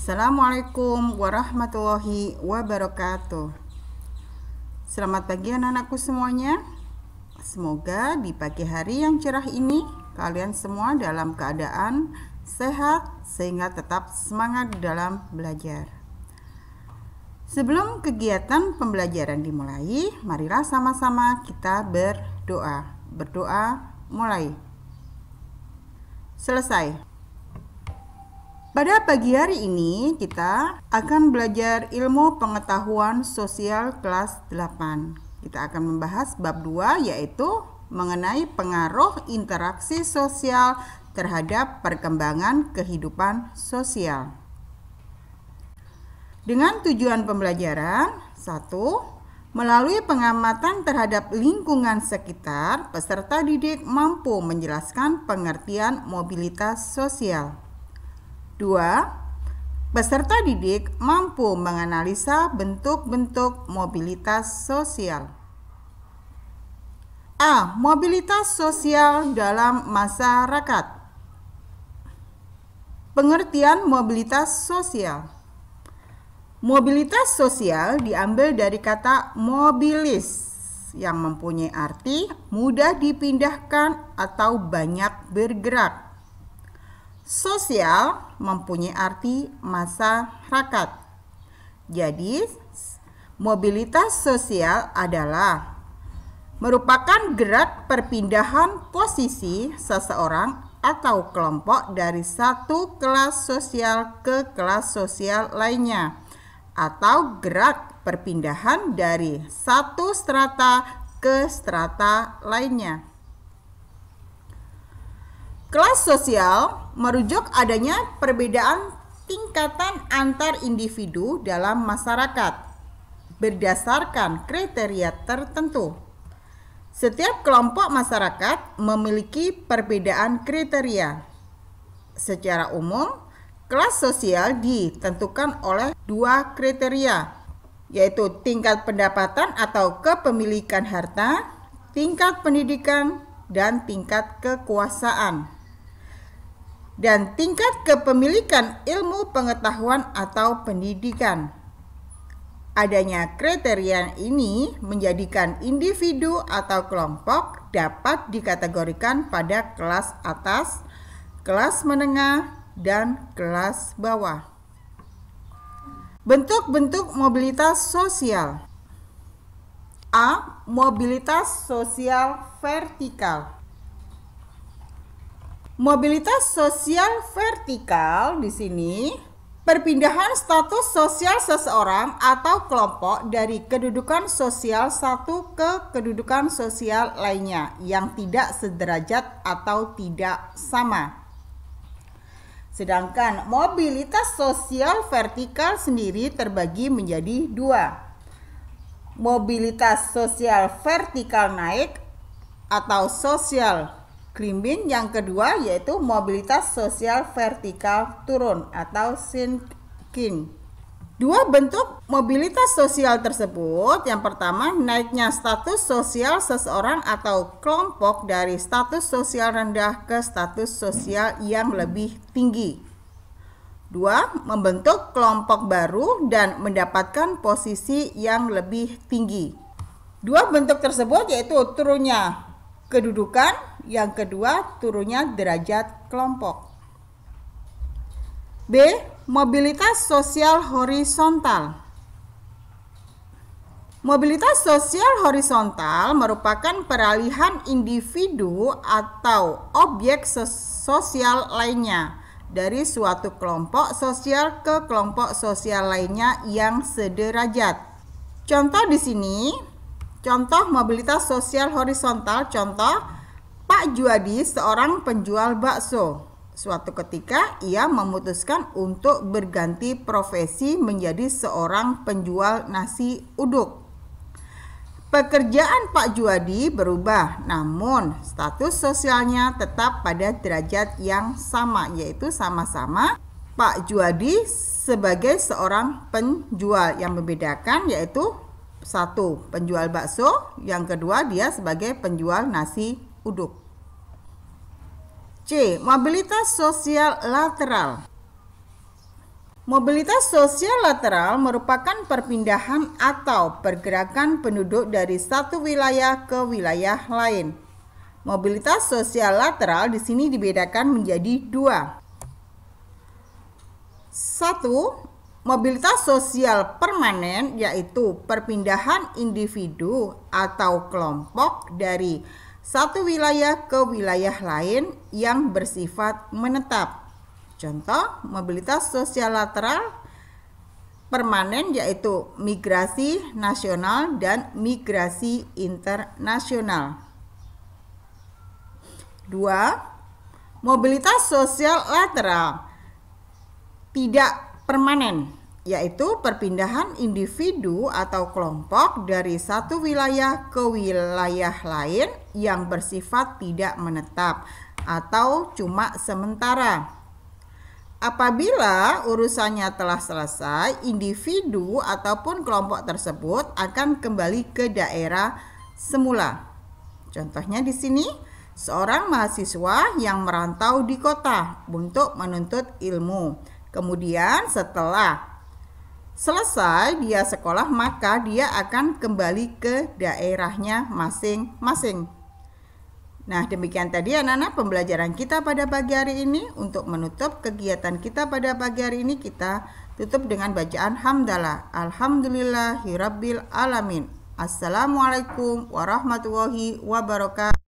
Assalamualaikum warahmatullahi wabarakatuh. Selamat pagi anak-anakku semuanya. Semoga di pagi hari yang cerah ini kalian semua dalam keadaan sehat sehingga tetap semangat dalam belajar. Sebelum kegiatan pembelajaran dimulai, marilah sama-sama kita berdoa. Berdoa mulai. Selesai. Pada pagi hari ini kita akan belajar ilmu pengetahuan sosial kelas 8. Kita akan membahas bab 2 yaitu mengenai pengaruh interaksi sosial terhadap perkembangan kehidupan sosial. Dengan tujuan pembelajaran, 1. Melalui pengamatan terhadap lingkungan sekitar, peserta didik mampu menjelaskan pengertian mobilitas sosial. 2. Peserta didik mampu menganalisa bentuk-bentuk mobilitas sosial. A. Mobilitas sosial dalam masyarakat. Pengertian mobilitas sosial. Mobilitas sosial diambil dari kata mobilis yang mempunyai arti mudah dipindahkan atau banyak bergerak. Sosial mempunyai arti masyarakat. Jadi, mobilitas sosial adalah merupakan gerak perpindahan posisi seseorang atau kelompok dari satu kelas sosial ke kelas sosial lainnya, atau gerak perpindahan dari satu strata ke strata lainnya. Kelas sosial merujuk adanya perbedaan tingkatan antar individu dalam masyarakat berdasarkan kriteria tertentu. Setiap kelompok masyarakat memiliki perbedaan kriteria. Secara umum, kelas sosial ditentukan oleh dua kriteria, yaitu tingkat pendapatan atau kepemilikan harta, tingkat pendidikan, dan tingkat kekuasaan. Dan tingkat kepemilikan ilmu pengetahuan atau pendidikan. Adanya kriteria ini menjadikan individu atau kelompok dapat dikategorikan pada kelas atas, kelas menengah, dan kelas bawah. Bentuk-bentuk mobilitas sosial. A. Mobilitas sosial vertikal. Mobilitas sosial vertikal di sini perpindahan status sosial seseorang atau kelompok dari kedudukan sosial satu ke kedudukan sosial lainnya yang tidak sederajat atau tidak sama. Sedangkan mobilitas sosial vertikal sendiri terbagi menjadi dua. Mobilitas sosial vertikal naik atau social climbing, yang kedua yaitu mobilitas sosial vertikal turun atau sinking. Dua bentuk mobilitas sosial tersebut, yang pertama naiknya status sosial seseorang atau kelompok dari status sosial rendah ke status sosial yang lebih tinggi. Dua, membentuk kelompok baru dan mendapatkan posisi yang lebih tinggi. Dua bentuk tersebut yaitu turunnya kedudukan, yang kedua turunnya derajat kelompok. B. Mobilitas sosial horizontal. Mobilitas sosial horizontal merupakan peralihan individu atau objek sosial lainnya dari suatu kelompok sosial ke kelompok sosial lainnya yang sederajat. Contoh di sini, contoh mobilitas sosial horizontal, contoh Pak Juadi seorang penjual bakso. Suatu ketika ia memutuskan untuk berganti profesi menjadi seorang penjual nasi uduk. Pekerjaan Pak Juadi berubah, namun status sosialnya tetap pada derajat yang sama, yaitu sama-sama Pak Juadi sebagai seorang penjual. Yang membedakan yaitu satu, penjual bakso, yang kedua dia sebagai penjual nasi uduk. C. Mobilitas sosial lateral. Mobilitas sosial lateral merupakan perpindahan atau pergerakan penduduk dari satu wilayah ke wilayah lain. Mobilitas sosial lateral di sini dibedakan menjadi dua. Satu, mobilitas sosial permanen, yaitu perpindahan individu atau kelompok dari satu wilayah ke wilayah lain yang bersifat menetap. Contoh, mobilitas sosial lateral permanen yaitu migrasi nasional dan migrasi internasional. 2. Mobilitas sosial lateral tidak permanen, yaitu perpindahan individu atau kelompok dari satu wilayah ke wilayah lain yang bersifat tidak menetap atau cuma sementara. Apabila urusannya telah selesai, individu ataupun kelompok tersebut akan kembali ke daerah semula. Contohnya di sini, seorang mahasiswa yang merantau di kota untuk menuntut ilmu. Kemudian setelah selesai dia sekolah, maka dia akan kembali ke daerahnya masing-masing. Nah, demikian tadi anak-anak pembelajaran kita pada pagi hari ini. Untuk menutup kegiatan kita pada pagi hari ini, kita tutup dengan bacaan hamdalah. Alhamdulillahirabbil alamin. Assalamualaikum warahmatullahi wabarakatuh.